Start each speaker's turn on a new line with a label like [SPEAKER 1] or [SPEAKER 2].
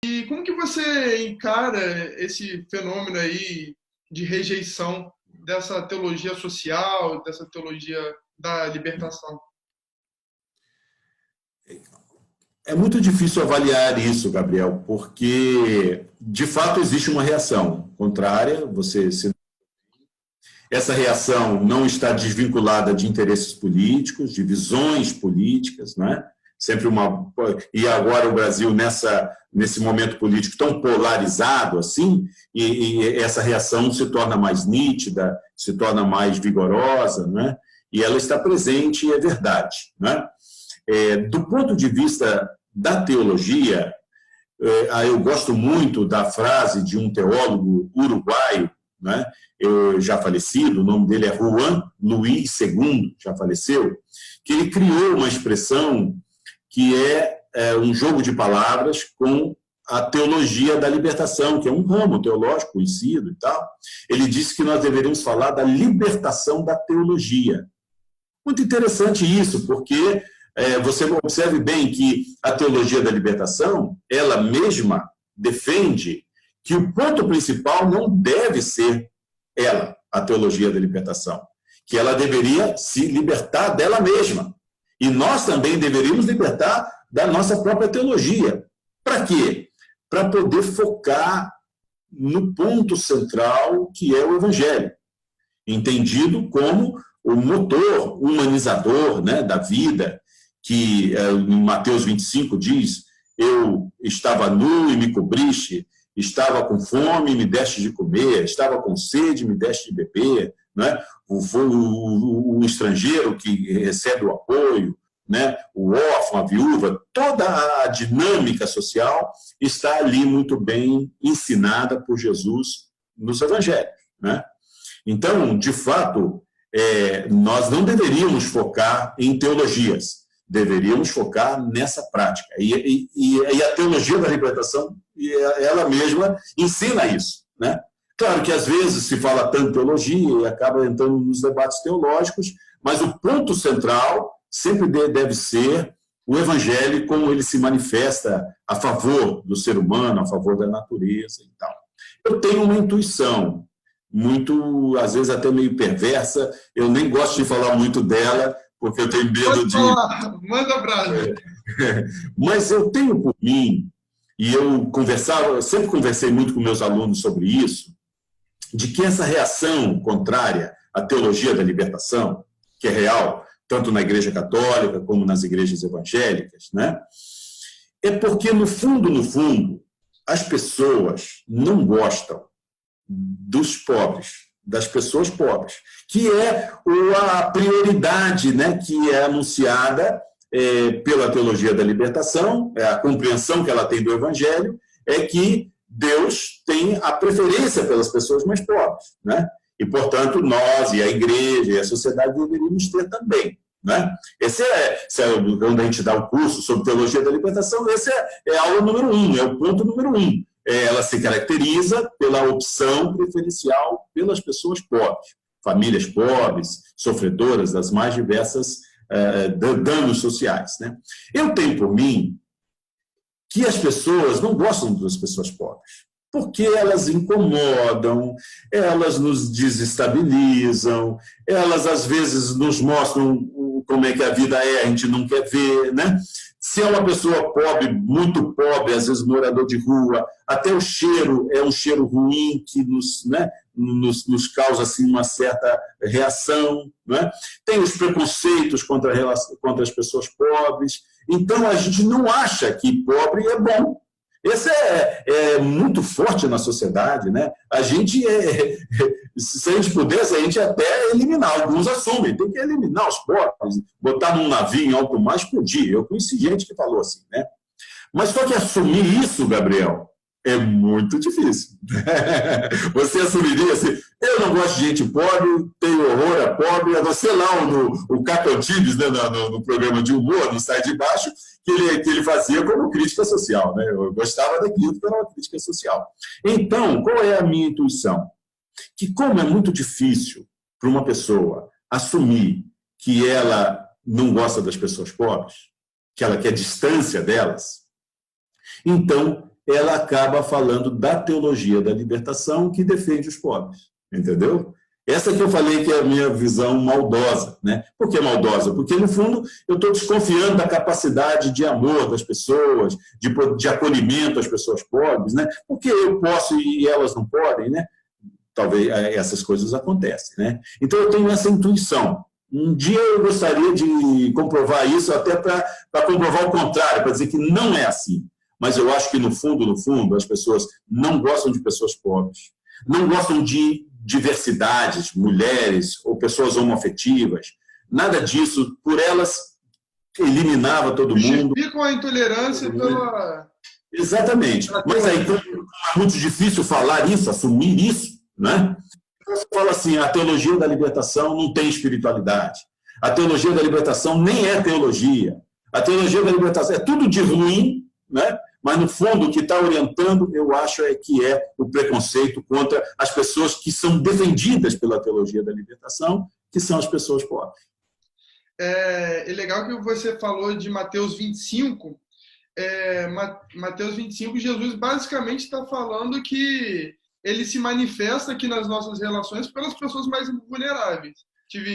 [SPEAKER 1] E como que você encara esse fenômeno aí de rejeição dessa teologia social, dessa teologia da libertação?
[SPEAKER 2] É muito difícil avaliar isso, Gabriel, porque de fato existe uma reação contrária. Essa reação não está desvinculada de interesses políticos, de visões políticas, né? Sempre uma e agora o Brasil nesse momento político tão polarizado assim, e essa reação se torna mais nítida, se torna mais vigorosa, né? E ela está presente e é verdade, né? Do ponto de vista da teologia, eu gosto muito da frase de um teólogo uruguaio, né, já falecido, o nome dele é Juan Luís II, já faleceu, que ele criou uma expressão que é um jogo de palavras com a teologia da libertação, que é um ramo teológico conhecido e tal. Ele disse que nós deveríamos falar da libertação da teologia. Muito interessante isso, porque você observe bem que a teologia da libertação, ela mesma defende que o ponto principal não deve ser ela, a teologia da libertação, que ela deveria se libertar dela mesma. E nós também deveríamos libertar da nossa própria teologia. Para quê? Para poder focar no ponto central, que é o Evangelho, entendido como o motor humanizador, né, da vida, que em Mateus 25 diz: eu estava nu e me cobriste, estava com fome e me deste de comer, estava com sede e me deste de beber, né? O estrangeiro que recebe o apoio, né? O órfão, a viúva, toda a dinâmica social está ali muito bem ensinada por Jesus nos evangelhos, né? Então, de fato, nós não deveríamos focar em teologias, deveríamos focar nessa prática. E a teologia da libertação, ela mesma ensina isso, né? Claro que às vezes se fala tanto teologia e acaba entrando nos debates teológicos, mas o ponto central sempre deve ser o evangelho, como ele se manifesta a favor do ser humano, a favor da natureza e tal. Eu tenho uma intuição muito, às vezes até meio perversa, eu nem gosto de falar muito dela, porque eu tenho medo
[SPEAKER 1] Pode
[SPEAKER 2] de...
[SPEAKER 1] falar, manda brasa.
[SPEAKER 2] Mas eu tenho por mim, e eu sempre conversei muito com meus alunos sobre isso, de que essa reação contrária à teologia da libertação, que é real, tanto na Igreja Católica como nas igrejas evangélicas, né, é porque, no fundo, as pessoas não gostam dos pobres, das pessoas pobres, que é a prioridade, né, que é anunciada pela teologia da libertação, a compreensão que ela tem do Evangelho, é que Deus tem a preferência pelas pessoas mais pobres, né? E, portanto, nós e a igreja e a sociedade deveríamos ter também, né? Quando a gente dá o curso sobre teologia da libertação, esse é a aula número 1, é o ponto número 1. Ela se caracteriza pela opção preferencial pelas pessoas pobres, famílias pobres, sofredoras das mais diversas danos sociais, né? Eu tenho por mim que as pessoas não gostam das pessoas pobres, porque elas incomodam, elas nos desestabilizam, elas às vezes nos mostram como é que a vida é, a gente não quer ver, né? Se é uma pessoa pobre, muito pobre, às vezes morador de rua, até o cheiro é um cheiro ruim que nos causa assim, uma certa reação, né? Tem os preconceitos contra as pessoas pobres. Então, a gente não acha que pobre é bom. Esse é muito forte na sociedade, né? A gente, se a gente pudesse, a gente até eliminar. Alguns assumem, tem que eliminar os pobres, botar num navio em alto mar, explodir. Eu conheci gente que falou assim, né? Mas só que assumir isso, Gabriel, é muito difícil. Você assumiria assim, eu não gosto de gente pobre, tenho horror a pobre, a você lá o Caco Antibes, né, no programa de humor, no Sai de Baixo, que ele fazia como crítica social, né? Eu gostava daquilo que era uma crítica social. Então, qual é a minha intuição? Que como é muito difícil para uma pessoa assumir que ela não gosta das pessoas pobres, que ela quer distância delas, então ela acaba falando da teologia da libertação que defende os pobres, entendeu? Essa que eu falei que é a minha visão maldosa, né? Por que maldosa? Porque, no fundo, eu estou desconfiando da capacidade de amor das pessoas, de acolhimento às pessoas pobres, né? Porque eu posso e elas não podem, né? Talvez essas coisas acontecem, né? Então, eu tenho essa intuição. Um dia eu gostaria de comprovar isso, até para comprovar o contrário, para dizer que não é assim. Mas eu acho que, no fundo, as pessoas não gostam de pessoas pobres, não gostam de diversidades, mulheres ou pessoas homoafetivas, nada disso. Por elas, eliminava todo mundo.
[SPEAKER 1] Justificam a intolerância pela...
[SPEAKER 2] Exatamente. Mas aí, como é muito difícil falar isso, assumir isso, né? Você fala assim, a teologia da libertação não tem espiritualidade. A teologia da libertação nem é teologia. A teologia da libertação é tudo de ruim, né? Mas, no fundo, o que está orientando, eu acho, que é o preconceito contra as pessoas que são defendidas pela teologia da libertação, que são as pessoas pobres.
[SPEAKER 1] É legal que você falou de Mateus 25. Mateus 25, Jesus basicamente está falando que ele se manifesta aqui nas nossas relações pelas pessoas mais vulneráveis. Tive